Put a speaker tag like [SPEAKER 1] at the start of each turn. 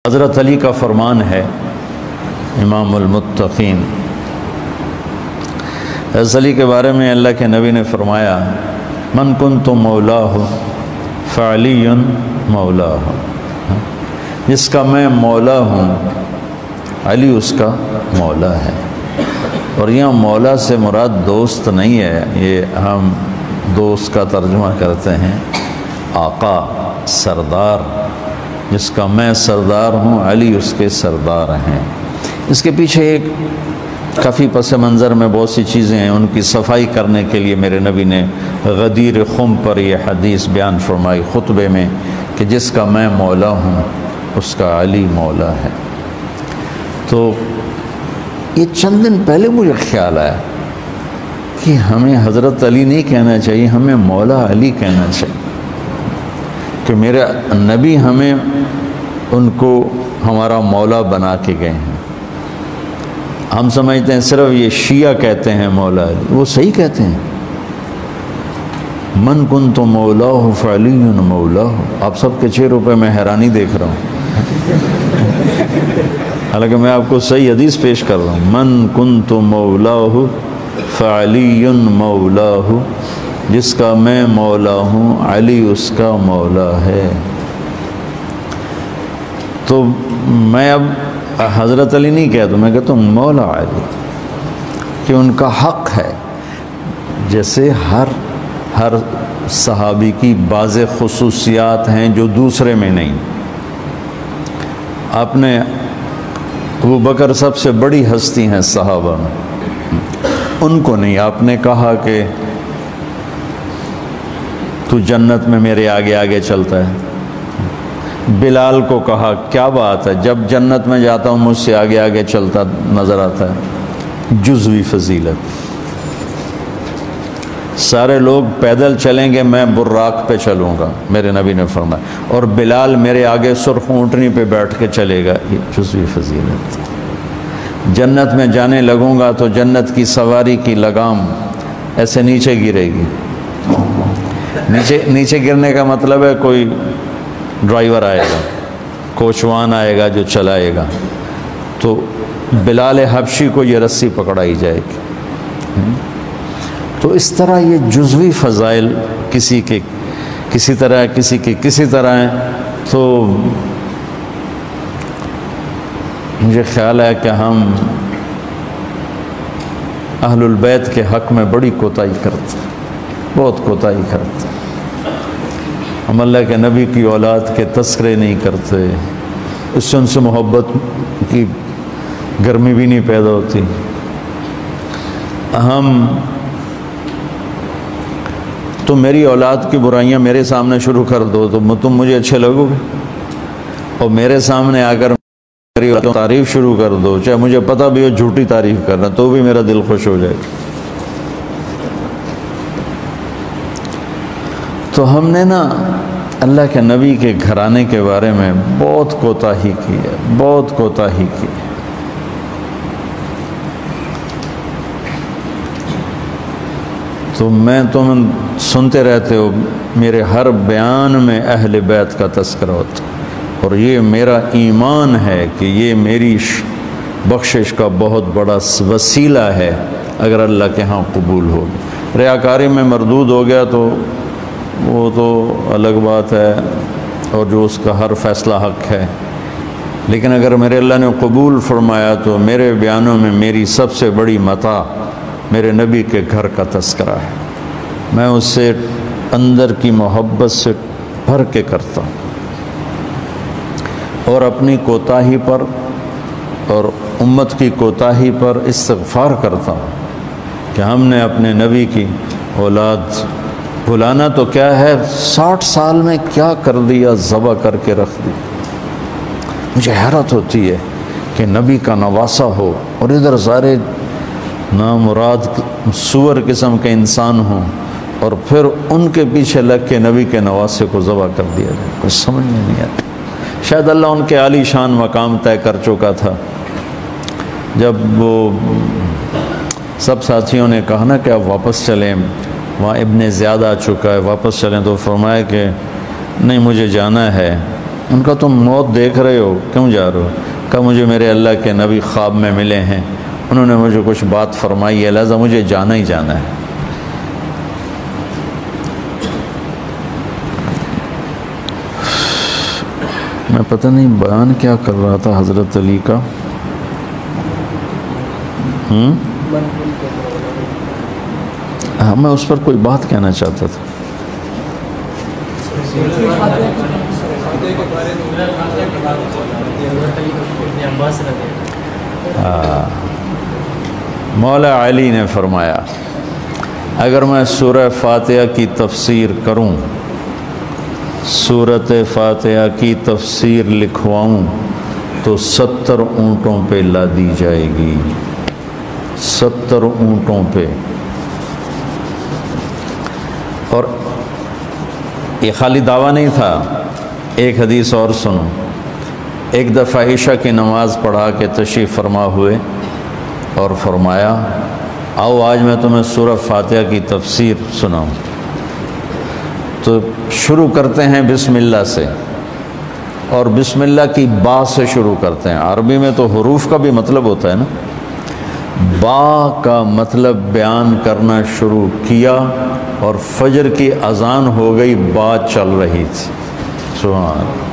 [SPEAKER 1] حضرت علی کا فرمان ہے، امام المتقین، حضرت علی کے بارے میں اللہ کے نبی نے فرمایا من کنت مولاہ فعلی مولاہ، جس کا میں مولا ہوں علی اس کا مولا ہے۔ اور یہاں مولا سے مراد دوست نہیں ہے، یہ ہم دوست کا ترجمہ کرتے ہیں آقا، سردار، جس کا میں سردار ہوں علی اس کے سردار ہیں۔ اس کے پیچھے ایک کافی پس منظر میں بہت سی چیزیں ہیں، ان کی صفائی کرنے کے لیے میرے نبی نے غدیر خم پر یہ حدیث بیان فرمائی خطبے میں کہ جس کا میں مولا ہوں اس کا علی مولا ہے۔ تو یہ چند دن پہلے مجھے خیال آیا کہ ہمیں حضرت علی نہیں کہنا چاہیے، ہمیں مولا علی کہنا چاہیے، کہ میرے نبی ہمیں ان کو ہمارا مولا بنا کے گئے ہیں۔ ہم سمجھتے ہیں صرف یہ شیعہ کہتے ہیں مولا علی، وہ صحیح کہتے ہیں، من کنت مولاہ فعلی مولاہ۔ آپ سب کے چہروں پہ میں حیرانی دیکھ رہا ہوں، حالانکہ میں آپ کو صحیح حدیث پیش کر رہا ہوں، من کنت مولاہ فعلی مولاہ، جس کا میں مولا ہوں علی اس کا مولا ہے۔ تو میں اب حضرت علی نہیں کہتا، میں کہتا ہوں مولا علی، کہ ان کا حق ہے۔ جیسے ہر صحابی کی بعض خصوصیات ہیں جو دوسرے میں نہیں۔ آپ نے ابو بکر سب سے بڑی ہستی ہیں صحابہ میں، ان کو نہیں، آپ نے کہا کہ تو جنت میں میرے آگے آگے چلتا ہے۔ بلال کو کہا کیا بات ہے، جب جنت میں جاتا ہوں مجھ سے آگے آگے چلتا نظر آتا ہے۔ جزوی فضیلت، سارے لوگ پیدل چلیں گے، میں براق پہ چلوں گا، میرے نبی نے فرمایا، اور بلال میرے آگے سرخ اونٹنی پہ بیٹھ کے چلے گا، یہ جزوی فضیلت۔ جنت میں جانے لگوں گا تو جنت کی سواری کی لگام ایسے نیچے گرے گی۔ نیچے گرنے کا مطلب ہے کوئی ڈرائیور آئے گا، کوچوان آئے گا جو چلائے گا، تو بلال حبشی کو یہ رسی پکڑائی جائے گی۔ تو اس طرح یہ جزوی فضائل کسی کے کسی طرح ہیں۔ تو مجھے خیال ہے کہ ہم اہل البیت کے حق میں بڑی کوتاہی کرتے ہیں، بہت کوتاہی کرتے ہیں۔ ہم اللہ کے نبی کی اولاد کے تذکرے نہیں کرتے، اس سے ان سے محبت کی گرمی بھی نہیں پیدا ہوتی۔ تم میری اولاد کی برائیاں میرے سامنے شروع کر دو تو تم مجھے اچھے لگو گے، اور میرے سامنے آ کر میری تعریف شروع کر دو، چاہے مجھے پتہ بھی ہو جھوٹی تعریف کرنا، تو بھی میرا دل خوش ہو جائے گا۔ تو ہم نے نا اللہ کے نبی کے گھرانے کے بارے میں بہت کوتاہی کی ہے، بہت کوتاہی کی ہے۔ تو تم سنتے رہتے ہو، میرے ہر بیان میں اہل بیت کا تذکرہ ہوتا ہے، اور یہ میرا ایمان ہے کہ یہ میری بخشش کا بہت بڑا وسیلہ ہے اگر اللہ کے ہاں قبول ہوگی۔ ریاکاری میں مردود ہو گیا تو وہ تو الگ بات ہے، اور جو اس کا ہر فیصلہ حق ہے، لیکن اگر میرے اللہ نے قبول فرمایا تو میرے بیانوں میں میری سب سے بڑی متاع میرے نبی کے گھر کا تذکرہ ہے۔ میں اس سے اندر کی محبت سے بھر کے کرتا ہوں، اور اپنی کوتاہی پر اور امت کی کوتاہی پر استغفار کرتا ہوں کہ ہم نے اپنے نبی کی اولاد بھلانا تو کیا ہے، 60 سال میں کیا کر دیا، ذبح کر کے رکھ دی۔ مجھے حیرت ہوتی ہے کہ نبی کا نواسہ ہو اور ادھر سارے نامراد سور قسم کے انسان ہوں، اور پھر ان کے پیچھے لگ کے نبی کے نواسے کو ذبح کر دیا جائے، کچھ سمجھ میں نہیں آتا۔ شاید اللہ ان کے عالی شان مقام طے کر چکا تھا۔ جب وہ سب ساتھیوں نے کہا نا کہ اب واپس چلیں، وہاں ابن زیاد آ چکا ہے، واپس چلیں، تو فرمایا کہ نہیں مجھے جانا ہے، ان کا تم موت دیکھ رہے ہو، کیوں جا رہے ہو؟ کہا مجھے میرے اللہ کے نبی خواب میں ملے ہیں، انہوں نے مجھے کچھ بات فرمائی ہے، لہذا مجھے جانا ہی جانا ہے۔ میں پتہ نہیں بیان کیا کر رہا تھا حضرت علی کا، میں اس پر کوئی بات کہنا چاہتا تھا۔ مولا علی نے فرمایا اگر میں سورہ فاتحہ کی تفسیر کروں، سورۃ فاتحہ کی تفسیر لکھواؤں تو 70 اونٹوں پہ لادی جائے گی، 70 اونٹوں پہ۔ اور یہ خالی دعویٰ نہیں تھا، ایک حدیث اور سنو۔ ایک دفعہ عشاء کی نماز پڑھا کے تشریف فرما ہوئے اور فرمایا آؤ آج میں تمہیں سورہ فاتحہ کی تفسیر سناؤں۔ تو شروع کرتے ہیں بسم اللہ سے، اور بسم اللہ کی با سے شروع کرتے ہیں۔ عربی میں تو حروف کا بھی مطلب ہوتا ہے نا، با کا مطلب بیان کرنا شروع کیا اور فجر کی اذان ہو گئی، با چل رہی تھی۔ سبحان اللہ۔